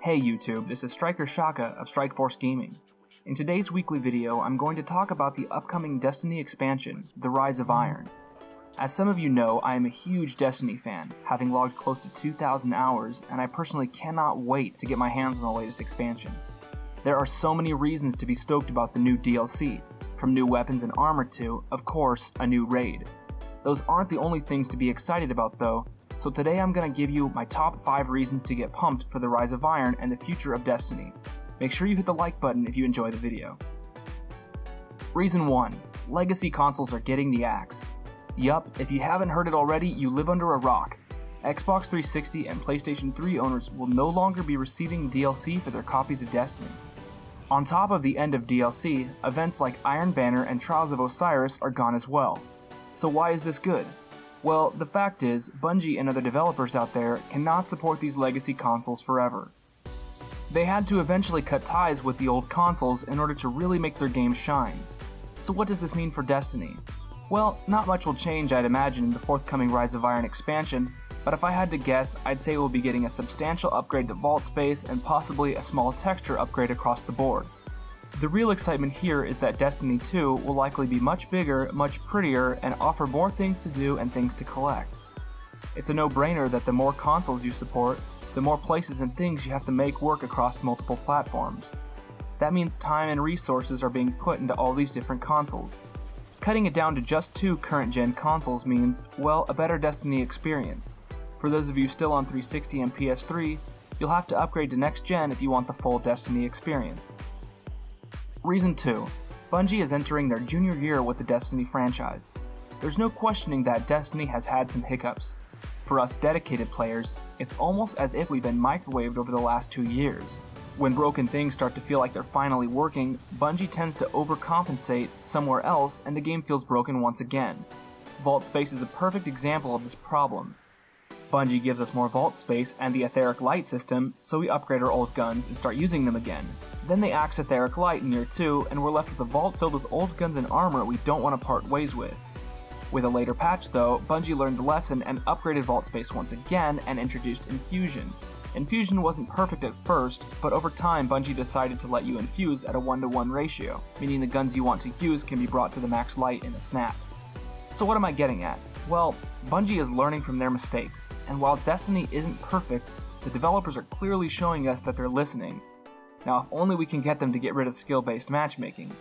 Hey YouTube, this is Stryker Shaka of Strikeforce Gaming. In today's weekly video, I'm going to talk about the upcoming Destiny expansion, The Rise of Iron. As some of you know, I am a huge Destiny fan, having logged close to 2,000 hours, and I personally cannot wait to get my hands on the latest expansion. There are so many reasons to be stoked about the new DLC, from new weapons and armor to, of course, a new raid. Those aren't the only things to be excited about though, so today I'm going to give you my top 5 reasons to get pumped for the Rise of Iron and the future of Destiny. Make sure you hit the like button if you enjoy the video. Reason 1. Legacy consoles are getting the axe. Yup, if you haven't heard it already, you live under a rock. Xbox 360 and PlayStation 3 owners will no longer be receiving DLC for their copies of Destiny. On top of the end of DLC, events like Iron Banner and Trials of Osiris are gone as well. So why is this good? Well, the fact is, Bungie and other developers out there cannot support these legacy consoles forever. They had to eventually cut ties with the old consoles in order to really make their games shine. So what does this mean for Destiny? Well, not much will change, I'd imagine, in the forthcoming Rise of Iron expansion, but if I had to guess, I'd say we'll be getting a substantial upgrade to vault space and possibly a small texture upgrade across the board. The real excitement here is that Destiny 2 will likely be much bigger, much prettier, and offer more things to do and things to collect. It's a no-brainer that the more consoles you support, the more places and things you have to make work across multiple platforms. That means time and resources are being put into all these different consoles. Cutting it down to just 2 current-gen consoles means, well, a better Destiny experience. For those of you still on 360 and PS3, you'll have to upgrade to next-gen if you want the full Destiny experience. Reason 2. Bungie is entering their junior year with the Destiny franchise. There's no questioning that Destiny has had some hiccups. For us dedicated players, it's almost as if we've been microwaved over the last 2 years. When broken things start to feel like they're finally working, Bungie tends to overcompensate somewhere else and the game feels broken once again. Vault space is a perfect example of this problem. Bungie gives us more vault space and the etheric light system, so we upgrade our old guns and start using them again. Then they axe etheric light in year 2, and we're left with a vault filled with old guns and armor we don't want to part ways with. With a later patch though, Bungie learned the lesson and upgraded vault space once again and introduced Infusion. Infusion wasn't perfect at first, but over time Bungie decided to let you infuse at a 1-to-1 ratio, meaning the guns you want to use can be brought to the max light in a snap. So what am I getting at? Well, Bungie is learning from their mistakes, and while Destiny isn't perfect, the developers are clearly showing us that they're listening. Now, if only we can get them to get rid of skill-based matchmaking.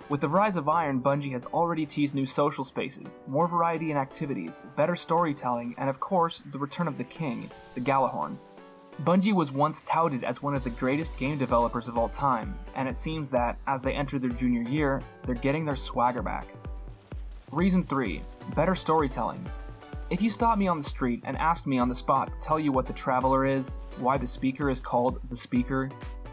With the Rise of Iron, Bungie has already teased new social spaces, more variety in activities, better storytelling, and of course, the return of the king, the Gjallarhorn. Bungie was once touted as one of the greatest game developers of all time, and it seems that, as they enter their junior year, they're getting their swagger back. Reason 3. Better storytelling. If you stop me on the street and ask me on the spot to tell you what the Traveler is, why the Speaker is called the Speaker,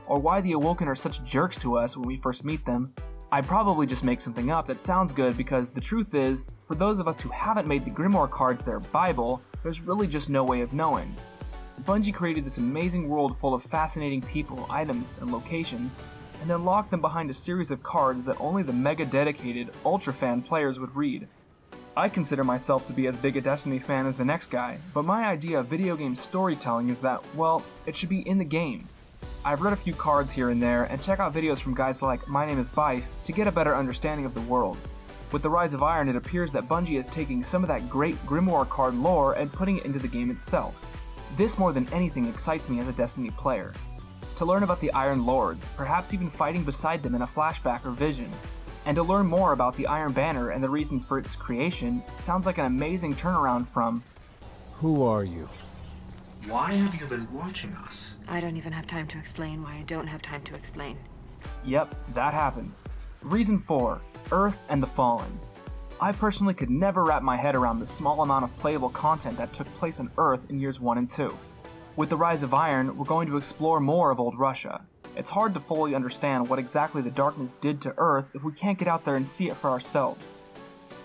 or why the Awoken are such jerks to us when we first meet them, I'd probably just make something up that sounds good because the truth is, for those of us who haven't made the Grimoire cards their Bible, there's really just no way of knowing. Bungie created this amazing world full of fascinating people, items, and locations, and then locked them behind a series of cards that only the mega-dedicated, ultra-fan players would read. I consider myself to be as big a Destiny fan as the next guy, but my idea of video game storytelling is that, well, it should be in the game. I've read a few cards here and there, and check out videos from guys like My Name is Bife to get a better understanding of the world. With the Rise of Iron, it appears that Bungie is taking some of that great Grimoire card lore and putting it into the game itself. This more than anything excites me as a Destiny player. To learn about the Iron Lords, perhaps even fighting beside them in a flashback or vision, and to learn more about the Iron Banner and the reasons for its creation sounds like an amazing turnaround from, "Who are you?" Why have you been watching us? I don't even have time to explain why I don't have time to explain. Yep, that happened. Reason 4. Earth and the Fallen. I personally could never wrap my head around the small amount of playable content that took place on Earth in years 1 and 2. With the Rise of Iron, we're going to explore more of old Russia. It's hard to fully understand what exactly the darkness did to Earth if we can't get out there and see it for ourselves.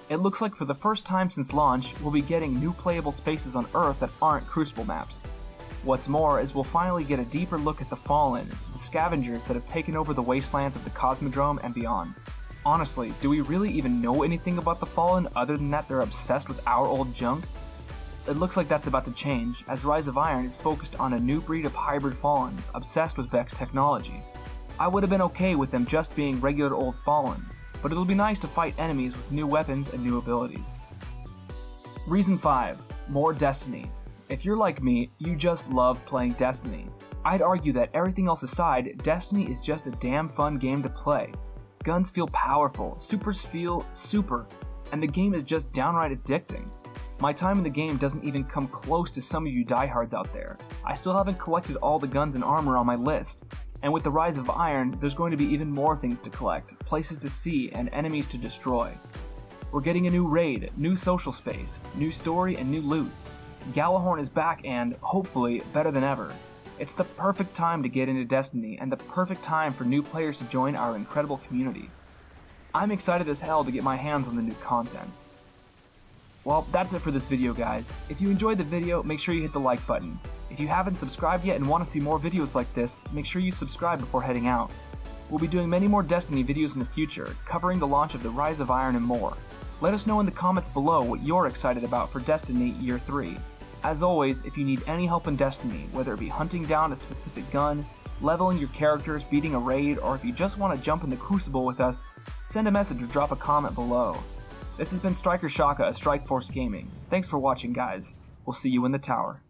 It looks like for the first time since launch, we'll be getting new playable spaces on Earth that aren't Crucible maps. What's more is we'll finally get a deeper look at the Fallen, the scavengers that have taken over the wastelands of the Cosmodrome and beyond. Honestly, do we really even know anything about the Fallen other than that they're obsessed with our old junk? it looks like that's about to change, as Rise of Iron is focused on a new breed of hybrid Fallen, obsessed with Vex technology. I would have been okay with them just being regular old Fallen, but it'll be nice to fight enemies with new weapons and new abilities. Reason 5. More Destiny. If you're like me, you just love playing Destiny. I'd argue that everything else aside, Destiny is just a damn fun game to play. Guns feel powerful, supers feel super, and the game is just downright addicting. My time in the game doesn't even come close to some of you diehards out there. I still haven't collected all the guns and armor on my list, and with the Rise of Iron, there's going to be even more things to collect, places to see, and enemies to destroy. We're getting a new raid, new social space, new story, and new loot. Gjallarhorn is back and, hopefully, better than ever. It's the perfect time to get into Destiny, and the perfect time for new players to join our incredible community. I'm excited as hell to get my hands on the new content. Well, that's it for this video, guys. If you enjoyed the video, make sure you hit the like button. If you haven't subscribed yet and want to see more videos like this, make sure you subscribe before heading out. We'll be doing many more Destiny videos in the future, covering the launch of the Rise of Iron and more. Let us know in the comments below what you're excited about for Destiny Year 3. As always, if you need any help in Destiny, whether it be hunting down a specific gun, leveling your characters, beating a raid, or if you just want to jump in the Crucible with us, send a message or drop a comment below. This has been Stryker Shaka of Strikeforce Gaming. Thanks for watching, guys. We'll see you in the tower.